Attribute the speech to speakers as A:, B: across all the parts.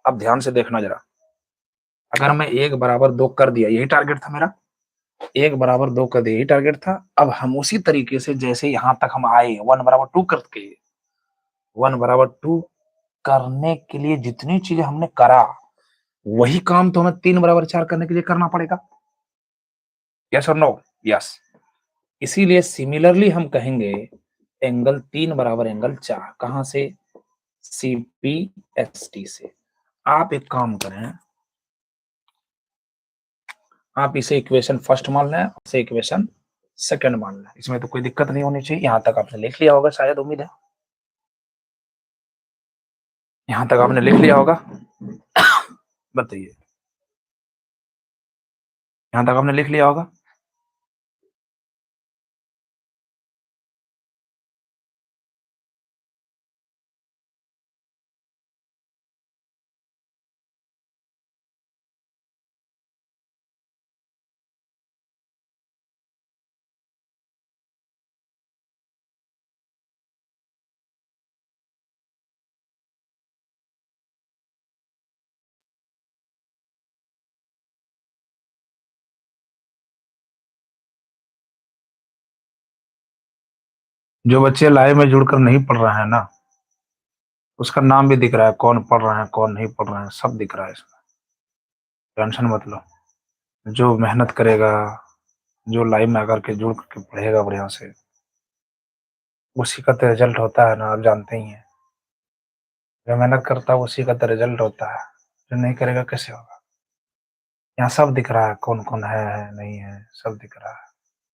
A: अब ध्यान से देखना जरा, अगर मैं 1 बराबर 2 कर दिया, यही टारगेट था मेरा, 1 बराबर 2 कर दिया, यही टारगेट था। अब हम उसी तरीके से जैसे यहां तक हम आए 1 बराबर 2 करके, 1 बराबर 2 करने के लिए जितनी चीजें हमने करा, वही काम तो हमें 3 बराबर 4 करने के लिए करना पड़ेगा। यस और नो? यस। इसीलिए सिमिलरली हम कहेंगे एंगल 3 बराबर एंगल 4, कहां से? CPST से। आप एक काम करें, आप इसे इक्वेशन फर्स्ट मान लें, इसे इक्वेशन सेकंड मान लें, इसमें तो कोई दिक्कत नहीं होनी चाहिए। यहां तक आपने लिख लिया होगा शायद, उम्मीद है यहां तक आपने लिख लिया होगा। बताइए, यहां तक आपने लिख लिया होगा? जो बच्चे लाइव में जुड़कर नहीं पढ़ रहे हैं ना, उसका नाम भी दिख रहा है, कौन पढ़ रहे हैं कौन नहीं पढ़ रहे हैं, सब दिख रहा है इसमें। टेंशन मत लो, जो मेहनत करेगा, जो लाइव में आकर के जुड़ करके पढ़ेगा बढ़िया से, उसी का तो रिजल्ट होता है ना, आप जानते ही हैं। जो मेहनत करता है उसी का तो रिजल्ट होता है, जो नहीं करेगा कैसे होगा? यहाँ सब दिख रहा है, कौन कौन है नहीं है, सब दिख रहा है।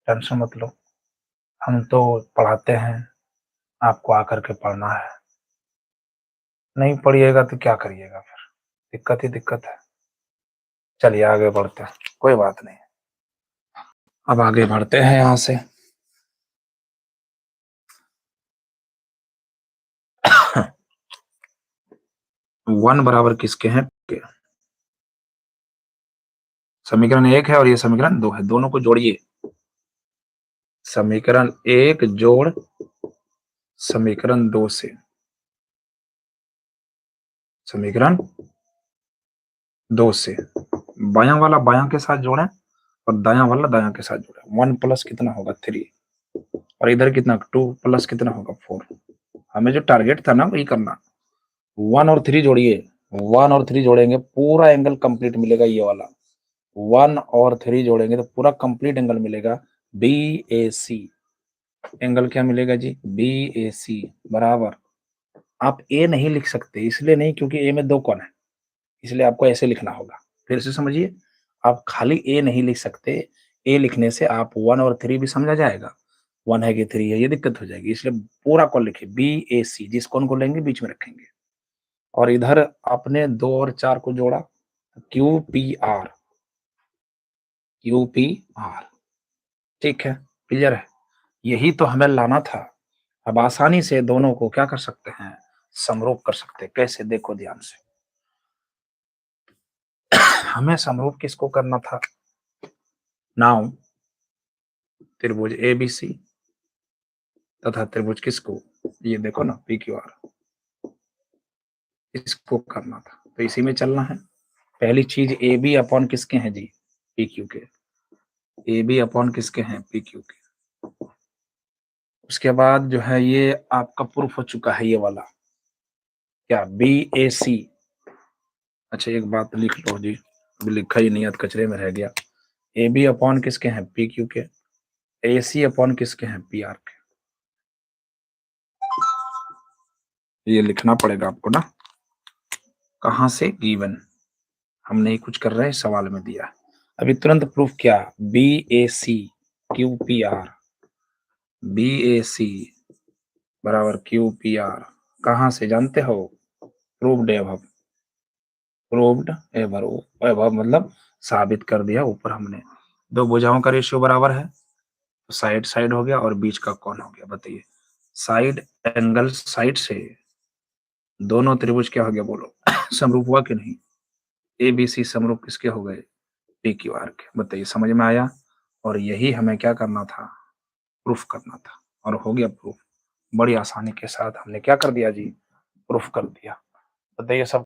A: टेंशन मत लो, हम तो पढ़ाते हैं, आपको आकर के पढ़ना है। नहीं पढ़िएगा तो क्या करिएगा फिर? दिक्कत ही दिक्कत है। चलिए आगे बढ़ते हैं, कोई बात नहीं। अब आगे बढ़ते हैं यहाँ से। वन बराबर किसके हैं? समीकरण 1 है और ये समीकरण 2 है, दोनों को जोड़िए। समीकरण 1 जोड़ समीकरण 2 से, समीकरण 2 से बायां वाला बायां के साथ जोड़ें और दायां वाला दायां के साथ जोड़ें। 1 प्लस कितना होगा? 3, और इधर कितना? 2 प्लस कितना होगा? 4। हमें जो टारगेट था ना वही करना। 1 और 3 जोड़िए, 1 और 3 जोड़ेंगे पूरा एंगल कंप्लीट मिलेगा, ये वाला 1 और 3 जोड़ेंगे तो पूरा कंप्लीट एंगल मिलेगा BAC। एंगल क्या मिलेगा जी? BAC बराबर, आप ए नहीं लिख सकते, इसलिए नहीं क्योंकि ए में 2 कोण है, इसलिए आपको ऐसे लिखना होगा। फिर से समझिए, आप खाली ए नहीं लिख सकते, ए लिखने से आप 1 और 3 भी समझा जाएगा, 1 है कि 3 है ये दिक्कत हो जाएगी, इसलिए पूरा कोण लिखिए BAC। जिस कोण को लेंगे बीच में रखेंगे, और इधर आपने 2 और 4 को जोड़ा, QPR, QPR। ठीक है, क्लियर है? यही तो हमें लाना था। अब आसानी से दोनों को क्या कर सकते हैं? समरूप कर सकते हैं। कैसे? देखो ध्यान से, हमें समरूप किसको करना था? नाउ त्रिभुज ABC तथा त्रिभुज किसको? ये देखो ना, PQR, इसको करना था, तो इसी में चलना है। पहली चीज AB अपॉन किसके हैं जी? PQ के। AB अपॉन किसके हैं? PQ के। उसके बाद जो है ये आपका प्रूफ हो चुका है, ये वाला क्या? BAC। अच्छा एक बात लिख लो जी, अभी लिखा ही नहीं है, कचरे में रह गया। AB अपॉन किसके हैं? PQ के। AC अपॉन किसके हैं? PR के। ये लिखना पड़ेगा आपको ना। कहां से? गिवन, हम नहीं कुछ कर रहे हैं, सवाल में दिया। अभी तुरंत प्रूफ क्या? BAC QPR, BAC बराबर QPR, कहां से जानते हो? Proved above, proved above, above मतलब साबित कर दिया ऊपर हमने। दो भुजाओं का रेशियो बराबर है, तो साइड साइड हो गया और बीच का कौन हो गया? बताइए, साइड एंगल साइड से दोनों त्रिभुज क्या हो गया? बोलो समरूप हुआ कि नहीं? ABC समरूप किसके हो गए? PQR के। बताइए, समझ में आया? और यही हमें क्या करना था? प्रूफ करना था, और हो गया प्रूफ। बड़ी आसानी के साथ हमने क्या कर दिया जी? प्रूफ कर दिया। बताइए सब